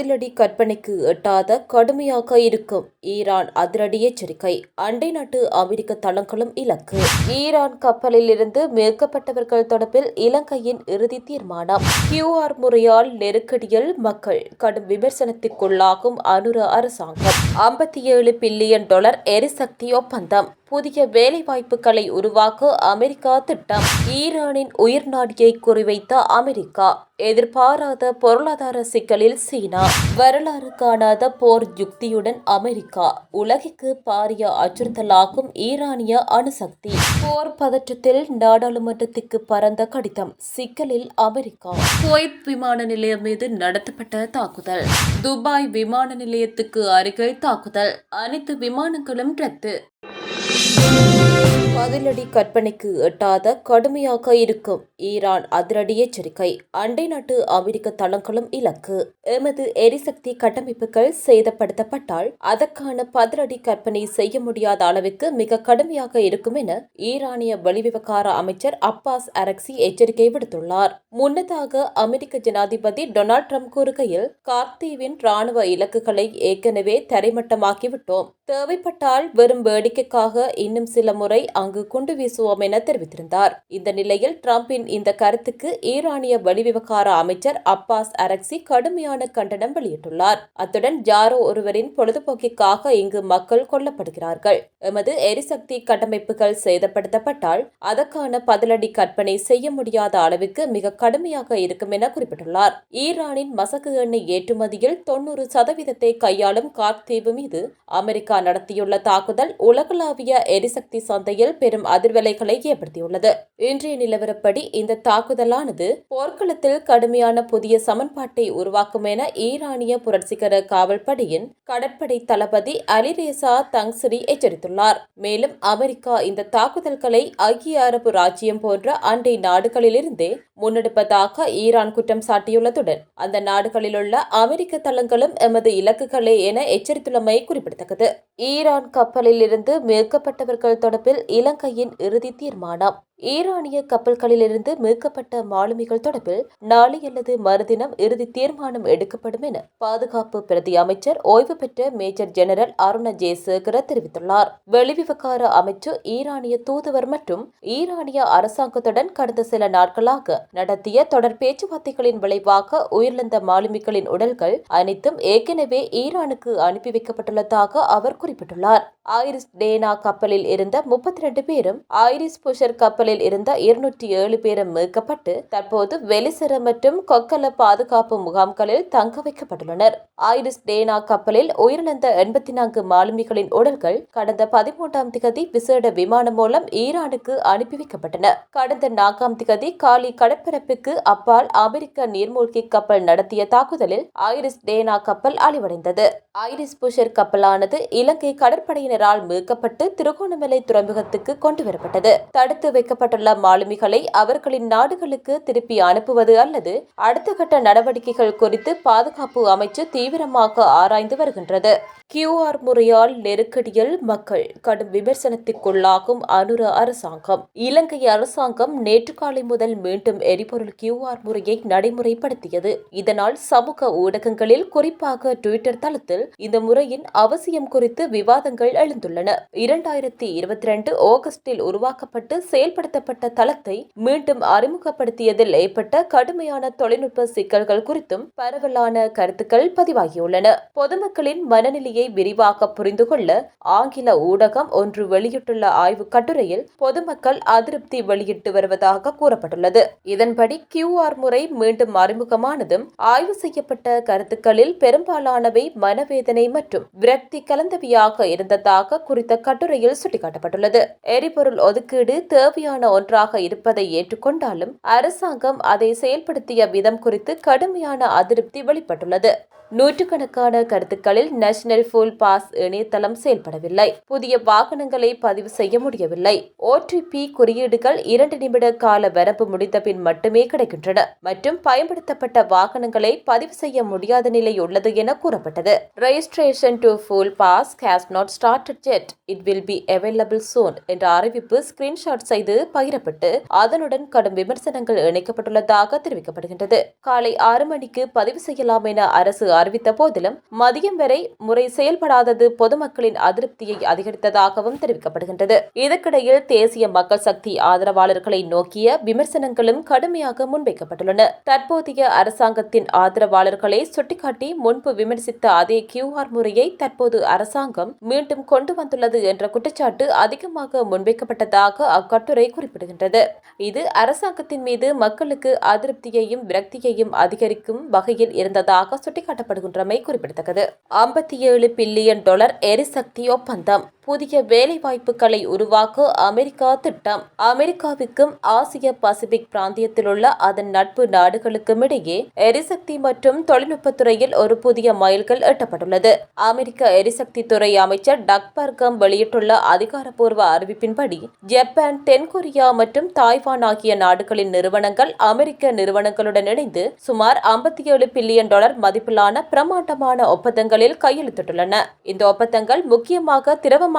பதிலடி கற்பனைக்கு எட்டாத கடுமையாக இருக்கும் ஈரான் அதிரடி எச்சரிக்கை. அண்டை நாட்டு அமெரிக்க தளங்களும் இலக்கு. ஈரான் கப்பலில் இருந்து மீட்கப்பட்டவர்கள் தொடர்பில் இலங்கையின் இறுதி தீர்மானம். QR முறையால் நெருக்கடியில் மக்கள் கடும் விமர்சனத்திற்குள்ளாகும் அனுர அரசாங்கம். $57 பில்லியன் எரிசக்தி ஒப்பந்தம். புதிய வேலைவாய்ப்புகளை உருவாக்க அமெரிக்கா திட்டம். ஈரானின் உயிர்நாடியை குறிவைத்த அமெரிக்கா. எதிர்பாராத பொருளாதார சிக்கலில் சீனா. வரலாறு காணாத போர் யுக்தியுடன் அமெரிக்கா. உலகிற்கு பாரிய அச்சுறுத்தலாகும் ஈரானிய அணுசக்தி. போர் பதற்றத்தில் நாடாளுமன்றத்திற்கு பறந்த கடிதம். சிக்கலில் அமெரிக்கா. குவைத் விமான நிலையம் மீது நடத்தப்பட்ட தாக்குதல். துபாய் விமான நிலையத்துக்கு அருகில் தாக்குதல். அனைத்து விமானங்களும் ரத்து. பதிலடி கற்பனைக்கு எட்டாத கடுமையாக இருக்கும் ஈரான் அதிரடி எச்சரிக்கை. அண்டை நாட்டு அமெரிக்க தளங்களும் இலக்கு. எமது எரிசக்தி கட்டமைப்புகள் சேதப்படுத்தப்பட்டால் அதற்கான பதிலடி கற்பனை செய்ய முடியாத அளவுக்கு மிக கடுமையாக இருக்கும் என ஈரானிய வெளிவிவகார அமைச்சர் அப்பாஸ் அரக்சி எச்சரிக்கை விடுத்துள்ளார். முன்னதாக அமெரிக்க ஜனாதிபதி டொனால்ட் ட்ரம்ப் கூறுகையில், கார்த்தீவின் ராணுவ இலக்குகளை ஏற்கனவே தரைமட்டமாக்கிவிட்டோம். தேவைப்பட்டால் வெறும் வேடிக்கைக்காக இன்னும் சில முறை அங்கு குண்டு வீசுவோம் என தெரிவித்திருந்தார். இந்த நிலையில் டிரம்பின் இந்த கருத்துக்கு ஈரானிய வெளிவிவகார அமைச்சர் அப்பாஸ் அரக்சி கடுமையான கண்டனம் வெளியிட்டுள்ளார். அத்துடன் யாரோ ஒருவரின் பொழுதுபோக்கிற்காக இங்கு மக்கள் கொல்லப்படுகிறார்கள். எமது எரிசக்தி கட்டமைப்புகள் சேதப்படுத்தப்பட்டால் அதற்கான பதிலடி கற்பனை செய்ய முடியாத அளவுக்கு மிக கடுமையாக இருக்கும் என குறிப்பிட்டுள்ளார். ஈரானின் மசகு எண்ணெய் ஏற்றுமதியில் 90% கையாளும் கார்த்தீவு மீது அமெரிக்கா நடத்தியுள்ள தாக்குதல் உலகளாவிய எரிசக்தி சந்தையில் பெரும் அதிர்வலைகளை ஏற்படுத்தியுள்ளது. இன்றைய நிலவரப்படி இந்த தாக்குதலானது போர்க்களத்தில் கடுமையான புதிய சமன்பாட்டை உருவாக்கும் என ஈரானிய புரட்சிகர காவல்படையின் கடற்படை தளபதி அலிரேசா தங்சரி எச்சரித்துள்ளார். மேலும் அமெரிக்கா இந்த தாக்குதல்களை ஐக்கிய அரபு ராச்சியம் போன்ற அண்டை நாடுகளிலிருந்தே முன்னெடுப்பதாக ஈரான் குற்றம் சாட்டியுள்ளதுடன் அந்த நாடுகளிலுள்ள அமெரிக்க தளங்களும் எமது இலக்குகளே என எச்சரித்துள்ளமை குறிப்பிடத்தக்கது. ஈரான் கப்பலில் இருந்து மீட்கப்பட்டவர்கள் தொடர்பில் இலங்கையின் இறுதி தீர்மானம். ஈரானிய கப்பல்களிலிருந்து மீட்கப்பட்ட மாலுமிகள் தொடர்பில் நாளை அல்லது மறுதினம் இறுதி தீர்மானம் எடுக்கப்படும் என பாதுகாப்பு பிரதி அமைச்சர் ஓய்வு பெற்ற மேஜர் ஜெனரல் அருண ஜெயசேகர தெரிவித்துள்ளார். வெளிவிவகார அமைச்சு ஈரானிய தூதுவர் மற்றும் ஈரானிய அரசாங்கத்துடன் கடந்த சில நாட்களாக நடத்திய தொடர் பேச்சுவார்த்தைகளின் விளைவாக உயிரிழந்த மாலுமிகளின் உடல்கள் அனைத்தும் ஏற்கனவே ஈரானுக்கு அனுப்பி வைக்கப்பட்டுள்ளதாக அவர் குறிப்பிட்டுள்ளார். ஐரிஸ் டேனா கப்பலில் இருந்த 32 பேரும் ஐரிஸ் புஷர் கப்பலில் இருந்த 207 பேரும் மீட்கப்பட்டு தற்போது வெலிசர மற்றும் கொக்கல பாதுகாப்பு முகாம்களில் தங்க வைக்கப்பட்டுள்ளனர். ஐரிஸ் டேனா கப்பலில் உயிரிழந்த 84 மாலுமிகளின் உடல்கள் கடந்த 13ஆம் திகதி விசேட விமானம் மூலம் ஈரானுக்கு அனுப்பி வைக்கப்பட்டன. கடந்த 4ஆம் திகதி காலி கடற்பரப்புக்கு அப்பால் அமெரிக்க நீர்மூழ்கி கப்பல் நடத்திய தாக்குதலில் ஐரிஸ் டேனா கப்பல் அழிவடைந்தது. ஐரிஸ் புஷர் கப்பலானது இலங்கை கடற்படையினரால் மீட்கப்பட்டு திருகோணமலை துறைமுகத்துக்கு கொண்டு வரப்பட்டது. தடுத்து வைக்கப்பட்டுள்ள மாலுமிகளை அவர்களின் நாடுகளுக்கு திருப்பி அனுப்புவது அல்லது அடுத்த கட்ட நடவடிக்கைகள் குறித்து பாதுகாப்பு அமைச்சு தீவிரமாக ஆராய்ந்து வருகின்றது. QR முறையால் நெருக்கடியில் மக்கள் கடும் விமர்சனத்திற்குள்ளாகும் அனுர அரசாங்கம். இலங்கை அரசாங்கம் நேற்று காலை முதல் மீண்டும் எரிபொருள் QR முறையை நடைமுறைப்படுத்தியது. இதனால் சமூக ஊடகங்களில் குறிப்பாக ட்விட்டர் தளத்தில் இந்த முறையின் அவசியம் குறித்து விவாதங்கள் எழுந்துள்ளன. 2022 ஆகஸ்டில் உருவாக்கப்பட்டு செயல்படுத்தப்பட்ட தளத்தை மீண்டும் அறிமுகப்படுத்தியதில் ஏற்பட்ட கடுமையான தொழில்நுட்ப சிக்கல்கள் குறித்தும் பரவலான கருத்துக்கள் பதிவாகியுள்ளன. பொதுமக்களின் மனநிலையை விரிவாக புரிந்து கொள்ள ஆங்கில ஊடகம் ஒன்று வெளியிட்டுள்ள ஆய்வு கட்டுரையில் பொதுமக்கள் அதிருப்தி வெளியிட்டு வருவதாக கூறப்பட்டுள்ளது. இதன்படி QR முறை மீண்டும் அறிமுகமானதும் ஆய்வு செய்யப்பட்ட கருத்துக்களில் பெரும்பாலானவை மனவேதனை மற்றும் விரக்தி கலந்தவையாக இருந்ததாக குறித்த கட்டுரையில் சுட்டிக்காட்டப்பட்டுள்ளது. எரிபொருள் ஒதுக்கீடு தேவையான ஒன்றாக இருப்பதை ஏற்றுக்கொண்டாலும் அரசாங்கம் அதை செயல்படுத்திய விதம் குறித்து கடுமையான அதிருப்தி வெளிப்பட்டுள்ளது. நூற்றுக்கணக்கான கருத்துக்களில் நேஷனல் ஃபுல் பாஸ் இணையதளம் செயல்படவில்லை. புதிய வாகனங்களை பதிவு செய்ய முடியவில்லை. OTP குறியீடுகள் 2 நிமிட கால வரம்பு முடிந்த பின் மட்டுமே கிடைக்கின்றன மற்றும் பயன்படுத்தப்பட்ட வாகனங்களை பதிவு செய்ய முடியாத நிலை உள்ளது என கூறப்பட்டது. Registration to full pass has not started yet. It will be available soon என்ற அறிவிப்பு ஸ்கிரீன்ஷாட் செய்து பகிரப்பட்டு அதனுடன் கடும் விமர்சனங்கள் இணைக்கப்பட்டுள்ளதாக தெரிவிக்கப்படுகின்றது. காலை 6 மணிக்கு பதிவு செய்யலாம் என அரசு அறிவித்த போதிலும் மதியம் வரை முறை செயல்படாதது பொதுமக்களின் அதிருப்தியை அதிகரித்ததாகவும் தெரிவிக்கப்படுகின்றது. இதற்கிடையில் தேசிய மக்கள் சக்தி ஆதரவாளர்களை நோக்கிய விமர்சனங்களும் கடுமையாக முன்வைக்கப்பட்டுள்ளன. தற்போதைய அரசாங்கத்தின் ஆதரவாளர்களை சுட்டிக்காட்டி முன்பு விமர்சித்த அதே QR முறையை தற்போது அரசாங்கம் மீண்டும் கொண்டு வந்துள்ளது என்ற குற்றச்சாட்டு அதிகமாக முன்வைக்கப்பட்டதாக அக்கட்டுரை குறிப்பிடுகின்றது. இது அரசாங்கத்தின் மீது மக்களுக்கு அதிருப்தியையும் விரக்தியையும் அதிகரிக்கும் வகையில் இருந்ததாக சுட்டிக்காட்டப்படுகின்றமை குறிப்பிடத்தக்கது. $57 பில்லியன் எரிசக்தி ஒப்பந்தம். புதிய வேலைவாய்ப்புகளை உருவாக்க அமெரிக்கா திட்டம். அமெரிக்காவுக்கும் ஆசிய பசிபிக் பிராந்தியத்தில் உள்ள அதன் நட்பு நாடுகளுக்கும் இடையே எரிசக்தி மற்றும் தொழில்நுட்பத்துறையில் ஒரு புதிய மைல்கல் எட்டப்பட்டுள்ளது. அமெரிக்க எரிசக்தி துறை அமைச்சர் டக் பர்கம் வெளியிட்டுள்ள அதிகாரப்பூர்வ அறிவிப்பின்படி ஜப்பான், தென்கொரியா மற்றும் தாய்வான் ஆகிய நாடுகளின் நிறுவனங்கள் அமெரிக்க நிறுவனங்களுடன் இணைந்து சுமார் $57 பில்லியன் மதிப்பிலான பிரமாண்டமான ஒப்பந்தங்களில் கையெழுத்திட்டுள்ளன. இந்த ஒப்பந்தங்கள் முக்கியமாக திரவமாக்கப்பட்ட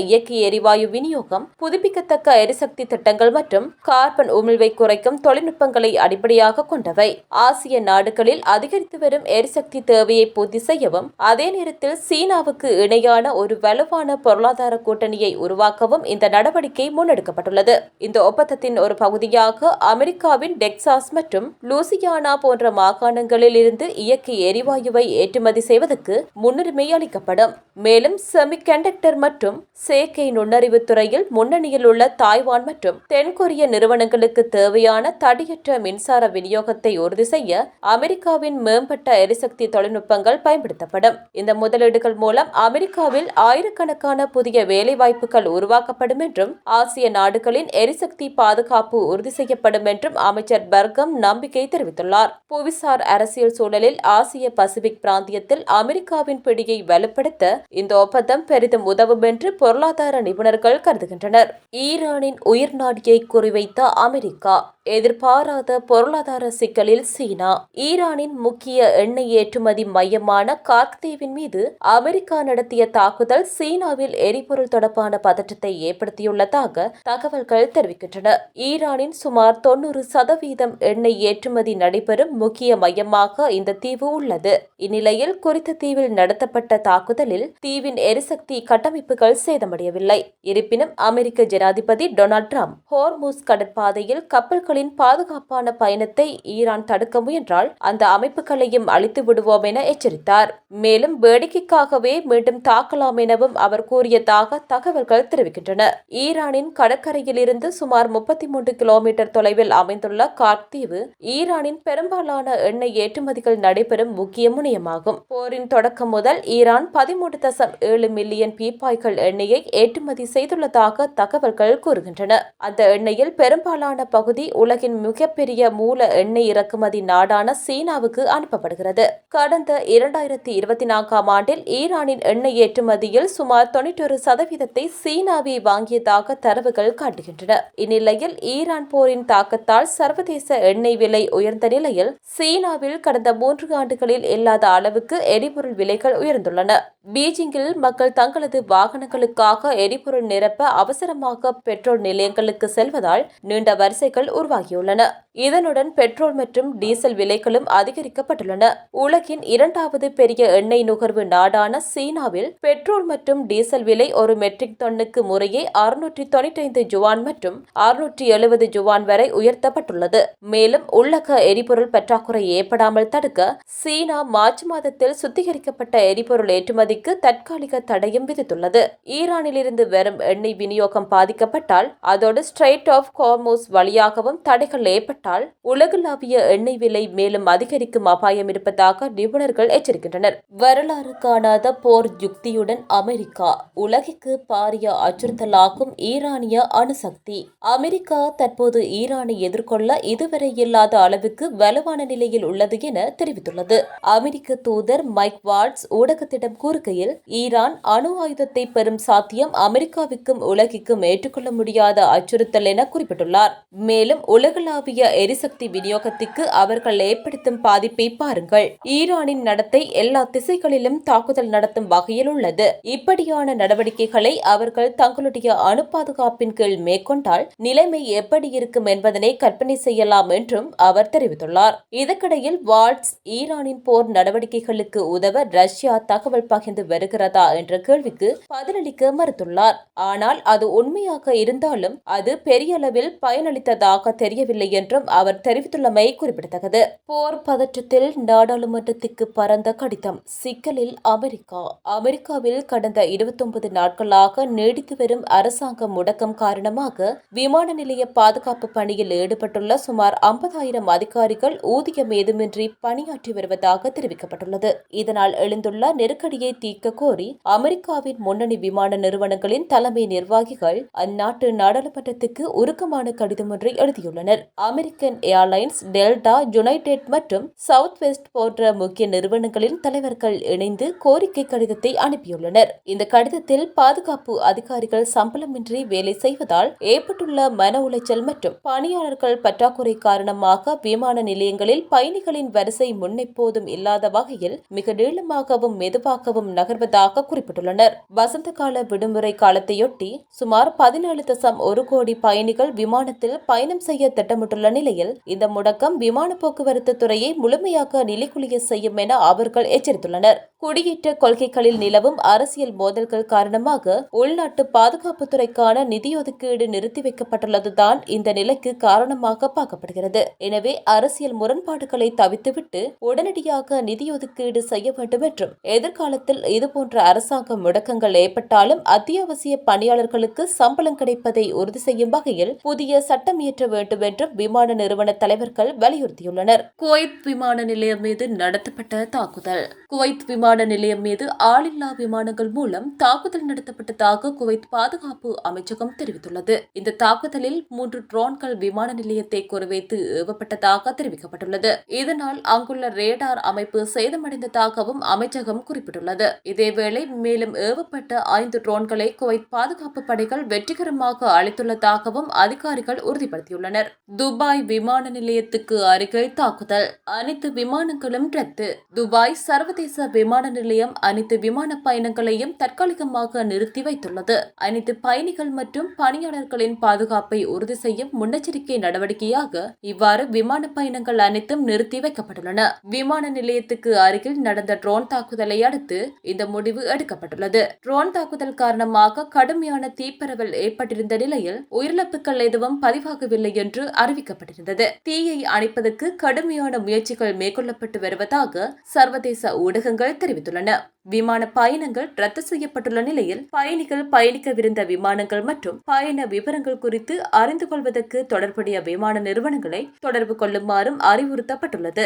இயற்கை எரிவாயு விநியோகம், புதுப்பிக்கத்தக்க எரிசக்தி திட்டங்கள் மற்றும் கார்பன் உமிழ்வை குறைக்கும் தொழில்நுட்பங்களை அடிப்படையாக கொண்டவை. ஆசிய நாடுகளில் அதிகரித்து வரும் எரிசக்தி தேவையை பூர்த்தி செய்யவும் அதே நேரத்தில் சீனாவுக்கு இணையான ஒரு வலுவான பொருளாதார கூட்டணியை உருவாக்கவும் இந்த நடவடிக்கை முன்னெடுக்கப்பட்டுள்ளது. இந்த ஒப்பந்தத்தின் ஒரு பகுதியாக அமெரிக்காவின் டெக்சாஸ் மற்றும் லூசியானா போன்ற மாகாணங்களில் இருந்து இயற்கை எரிவாயுவை ஏற்றுமதி செய்வதற்கு முன்னுரிமை அளிக்கப்படும். மேலும் செமிகண்டக்டர் மற்றும் செயற்கை நுண்ணறிவு துறையில் முன்னணியில் உள்ள தாய்வான் மற்றும் தென்கொரிய நிறுவனங்களுக்கு தேவையான தடையற்ற மின்சார விநியோகத்தை உறுதி செய்ய அமெரிக்காவின் மேம்பட்ட எரிசக்தி தொழில்நுட்பங்கள் பயன்படுத்தப்படும். இந்த முதலீடுகள் மூலம் அமெரிக்காவில் ஆயிரக்கணக்கான புதிய வேலைவாய்ப்புகள் உருவாக்கப்படும் என்றும் ஆசிய நாடுகளின் எரிசக்தி பாதுகாப்பு உறுதி செய்யப்படும் என்றும் அமைச்சர் பர்கம் நம்பிக்கை தெரிவித்துள்ளார். புவிசார் அரசியல் சூழலில் ஆசிய பசிபிக் பிராந்தியத்தில் அமெரிக்காவின் பிடியை வலுப்படுத்த இந்த ஒப்பந்தம் பெரிதும் உதவும் என்று பொருளாதார நிபுணர்கள் கருதுகின்றனர். ஈரானின் உயிர் நாடியை குறிவைத்த அமெரிக்கா. எதிர்பாராத பொருளாதார சிக்கலில் சீனா. ஈரானின் முக்கிய எண்ணெய் ஏற்றுமதி மையமான கார்க்தேவின் மீது அமெரிக்கா நடத்திய தாக்குதல் சீனாவில் எரிபொருள் தொடர்பான பதற்றத்தை ஏற்படுத்தியுள்ளதாக தகவல்கள் தெரிவிக்கின்றன. ஈரானின் சுமார் 90% எண்ணெய் ஏற்றுமதி நடைபெறும் முக்கிய மையமாக இந்த தீவு உள்ளது. இந்நிலையில் குறித்த தீவில் நடத்தப்பட்ட தாக்குதலில் தீவின் எரிசக்தி கட்டமைப்புகள் சேதமடையவில்லை. இருப்பினும் அமெரிக்க ஜனாதிபதி டொனால்ட் ட்ரம்ப் ஹோர்முஸ் கடற்பாதையில் கப்பல்களின் பாதுகாப்பான பயணத்தை ஈரான் தடுக்க முயன்றால் அந்த அமைப்புகளையும் அழித்து விடுவோம் என எச்சரித்தார். மேலும் வேடிக்கைக்காகவே மீண்டும் தாக்கலாம் எனவும் அவர் கூறியதாக தகவல்கள் தெரிவிக்கின்றன. ஈரானின் கடற்கரையில் இருந்து சுமார் 33 கிலோமீட்டர் தொலைவில் அமைந்துள்ள கார்க்தீவு ஈரானின் பெரும்பாலான எண்ணெய் ஏற்றுமதிகள் நடைபெறும் முக்கிய முனையமாகும். போரின் தொடக்கம் முதல் ஈரான் 13.7 மில்லியன் பீப்பாய்கள் எண்ணெயை ஏற்றுமதி செய்துள்ளதாக தகவல்கள் கூறுகின்றன. அந்த எண்ணெயில் பெரும்பாலான பகுதி உலகின் மிகப்பெரிய மூல எண்ணெய் இறக்குமதி நாடான சீனாவுக்கு அனுப்பப்படுகிறது. கடந்த 2024ஆம் ஆண்டில் ஈரானின் எண்ணெய் ஏற்றுமதியில் சுமார் 91% சீனாவை வாங்கியதாக தரவுகள் காட்டுகின்றன. இந்நிலையில் ஈரான் போரின் தாக்கத்தால் சர்வதேச எண்ணெய் விலை உயர்ந்த நிலையில் சீனாவில் கடந்த 3 ஆண்டுகளில் இல்லாத அளவுக்கு எரிபொருள் விலைகள் உயர்ந்துள்ளன. பீஜிங்கில் மக்கள் தங்களது வாகனங்களுக்காக எரிபொருள் நிரப்ப அவசரமாக பெட்ரோல் நிலையங்களுக்கு செல்வதால் நீண்ட வரிசைகள் உருவாகியுள்ளன. இதனுடன் பெட்ரோல் மற்றும் டீசல் விலைகளும் அதிகரிக்கப்பட்டுள்ளன. உலகின் 2வது பெரிய எண்ணெய் நுகர்வு நாடான சீனாவில் பெட்ரோல் மற்றும் டீசல் விலை ஒரு மெட்ரிக் டன்னுக்கு முறையே 695 ஜுவான் மற்றும் 670 ஜுவான் வரை உயர்த்தப்பட்டுள்ளது. மேலும் உள்ளக எரிபொருள் பற்றாக்குறை ஏற்படாமல் தடுக்க சீனா மார்ச் மாதத்தில் சுத்திகரிக்கப்பட்ட எரிபொருள் ஏற்றுமதிக்கு தற்காலிக தடையும் விதித்துள்ளது. ஈரானிலிருந்து வரும் எண்ணெய் விநியோகம் பாதிக்கப்பட்டால் அதோடு ஸ்ட்ரெய்ட் ஆஃப் ஹோர்முஸ் வழியாகவும் தடைகள் ஏற்பட்டால் உலகளாவிய எண்ணெய் விலை மேலும் அதிகரிக்கும் அபாயம் இருப்பதாக நிபுணர்கள் எச்சரிக்கின்றனர். வரலாறு காணாத போர் யுக்தியுடன் அமெரிக்கா. உலகிற்கு பாரிய அச்சுறுத்தலாகும் ஈரானிய அணுசக்தி. அமெரிக்கா தற்போது ஈரானை எதிர்கொள்ள இதுவரை இல்லாத அளவுக்கு வலுவான நிலையில் உள்ளது என தெரிவித்துள்ளது. அமெரிக்க தூதர் மைக் வாட்ஸ் ஊடகத்திடம் கூறுகையில், ஈரான் அணு ஆயுதத்தை பெறும் சாத்தியம் அமெரிக்காவுக்கும் உலகிற்கும் ஏற்றுக்கொள்ள முடியாத அச்சுறுத்தல் என குறிப்பிட்டுள்ளார். மேலும் உலகளாவிய எரிசக்தி விநியோகத்திற்கு அவர்கள் ஏற்படுத்தும் பாதிப்பை பாருங்கள். ஈரானின் நடத்தை எல்லா திசைகளிலும் தாக்குதல் நடத்தும் வகையில் உள்ளது. இப்படியான நடவடிக்கைகளை அவர்கள் தங்களுடைய அணு பாதுகாப்பின் கீழ் மேற்கொண்டால் நிலைமை எப்படி இருக்கும் என்பதனை கற்பனை செய்யலாம் என்றும் அவர் தெரிவித்துள்ளார். இதற்கிடையில் வால்ட்ஸ் ஈரானின் போர் நடவடிக்கைகளுக்கு உதவ ரஷ்யா தகவல் பகிர்ந்து வருகிறதா என்ற கேள்விக்கு பதிலளிக்க மறுத்துள்ளார். ஆனால் அது உண்மையாக இருந்தாலும் அது பெரிய அளவில் பயனளித்ததாக தெரியவில்லை என்றும் அவர் தெரிவித்துள்ளமை குறிப்பிடத்தக்கது. போர் பதற்றத்தில் நாடாளுமன்றத்திற்கு பறந்த கடிதம் சிக்கலில் அமெரிக்காவில் கடந்த 29 நாட்களாக நீடித்து வரும் அரசாங்க முடக்கம் காரணமாக விமான நிலைய பாதுகாப்பு பணியில் ஈடுபட்டுள்ள சுமார் 50,000 அதிகாரிகள் ஊதியம் ஏதுமின்றி பணியாற்றி வருவதாக தெரிவிக்கப்பட்டுள்ளது. இதனால் எழுந்துள்ள நெருக்கடியை தீர்க்க கோரி அமெரிக்காவின் முன்னணி விமான நிறுவனங்களின் தலைமை நிர்வாகிகள் அந்நாட்டு நாடாளுமன்றத்துக்கு உருக்கமான கடிதம் ஒன்றை எழுதியுள்ளனர். அமெரிக்கன் ஏர்லைன்ஸ், டெல்டா, யுனைடெட் மற்றும் சவுத் வெஸ்ட் போன்ற முக்கிய நிறுவனங்களின் தலைவர்கள் இணைந்து கோரிக்கை கடிதத்தை அனுப்பியுள்ளனர். இந்த கடிதத்தில் பாதுகாப்பு அதிகாரிகள் சம்பளமின்றி வேலை செய்வதால் ஏற்பட்டுள்ள மன உளைச்சல் மற்றும் பணியாளர்கள் பற்றாக்குறை காரணமாக விமான நிலையங்களில் பயணிகளின் வரிசை முன்னெப்போதும் இல்லாத வகையில் மிக நீளமாகவும் மெதுவாகவும் நகர்வதாக குறிப்பிட்டுள்ளனர். வசந்த கால விடுமுறை காலத்தையொட்டி சுமார் 17.1 கோடி பயணிகள் விமானத்தில் பயணம் செய்ய திட்டமிட்டுள்ள நிலையில் இந்த முடக்கம் விமான போக்குவரத்து துறையை முழுமையாக நிலைகுலிய செய்யும் என அவர்கள் எச்சரித்துள்ளனர். குடியேற்ற கொள்கைகளில் நிலவும் அரசியல் மோதல்கள் காரணமாக உள்நாட்டு பாதுகாப்புத்துறைக்கான நிதி ஒதுக்கீடு நிறுத்தி வைக்கப்பட்டுள்ளதுதான் இந்த நிலைக்கு காரணமாக பார்க்கப்படுகிறது. எனவே அரசியல் முரண்பாடுகளை தவிர்த்துவிட்டு உடனடியாக நிதி ஒதுக்கீடு செய்ய வேண்டும் என்றும் எதிர்காலத்தில் இதுபோன்ற அரசாங்க முடக்கங்கள் ஏற்பட்டாலும் அத்தியாவசிய பணியாளர்களுக்கு சம்பளம் கிடைப்பதை உறுதி செய்யும் வகையில் புதிய சட்டம் இயற்ற வேண்டும் என்றும் விமான நிறுவன தலைவர்கள் வலியுறுத்தியுள்ளனர். குவைத் விமான நிலையம் மீது நடத்தப்பட்ட தாக்குதல். குவைத் விமான நிலையம் மீது ஆளில்லா விமானங்கள் மூலம் தாக்குதல் நடத்தப்பட்டதாக குவைத் பாதுகாப்பு அமைச்சகம் தெரிவித்துள்ளது. இந்த தாக்குதலில் 3 ட்ரோன்கள் விமான நிலையத்தை குறிவைத்து ஏவப்பட்டதாக தெரிவிக்கப்பட்டுள்ளது. இதனால் அங்குள்ள ரேடார் அமைப்பு சேதமடைந்ததாகவும் அமைச்சகம் குறிப்பிட்டுள்ளது. இதேவேளை மேலும் ஏவப்பட்ட 5 ட்ரோன்களை குவைத் பாதுகாப்பு படைகள் வெற்றிகரமாக அழித்துள்ளதாகவும் அதிகாரிகள் உறுதிப்படுத்தியுள்ளனர். துபாய் விமான நிலையத்துக்கு அருகே தாக்குதல். அனைத்து விமானங்களும் ரத்து. துபாய் சர்வதேச விமான நிலையம் அனைத்து விமான பயணங்களையும் தற்காலிகமாக நிறுத்தி வைத்துள்ளது. அனைத்து பயணிகள் மற்றும் பணியாளர்களின் பாதுகாப்பை உறுதி செய்யும் முன்னெச்சரிக்கை நடவடிக்கையாக இவ்வாறு விமான பயணங்கள் அனைத்தும் நிறுத்தி வைக்கப்பட்டுள்ளன. விமான நிலையத்துக்கு அருகில் நடந்த ட்ரோன் தாக்குதலை அடுத்து இந்த முடிவு எடுக்கப்பட்டுள்ளது. ட்ரோன் தாக்குதல் காரணமாக கடுமையான தீப்பரவல் ஏற்பட்டிருந்த நிலையில் உயிரிழப்புகள் எதுவும் பதிவாகவில்லை என்று அறிவிக்கப்பட்டிருந்தது. தீயை அணைப்பதற்கு கடுமையான முயற்சிகள் மேற்கொள்ளப்பட்டு வருவதாக சர்வதேச ஊடகங்கள் தெரிவித்துள்ளன. விமான பயணங்கள் ரத்து செய்யப்பட்டுள்ள நிலையில் பயணிகள் பயணிக்கவிருந்த விமானங்கள் மற்றும் பயண விவரங்கள் குறித்து அறிந்து கொள்வதற்கு தொடர்புடைய விமான நிறுவனங்களை தொடர்பு கொள்ளுமாறும் அறிவுறுத்தப்பட்டுள்ளது.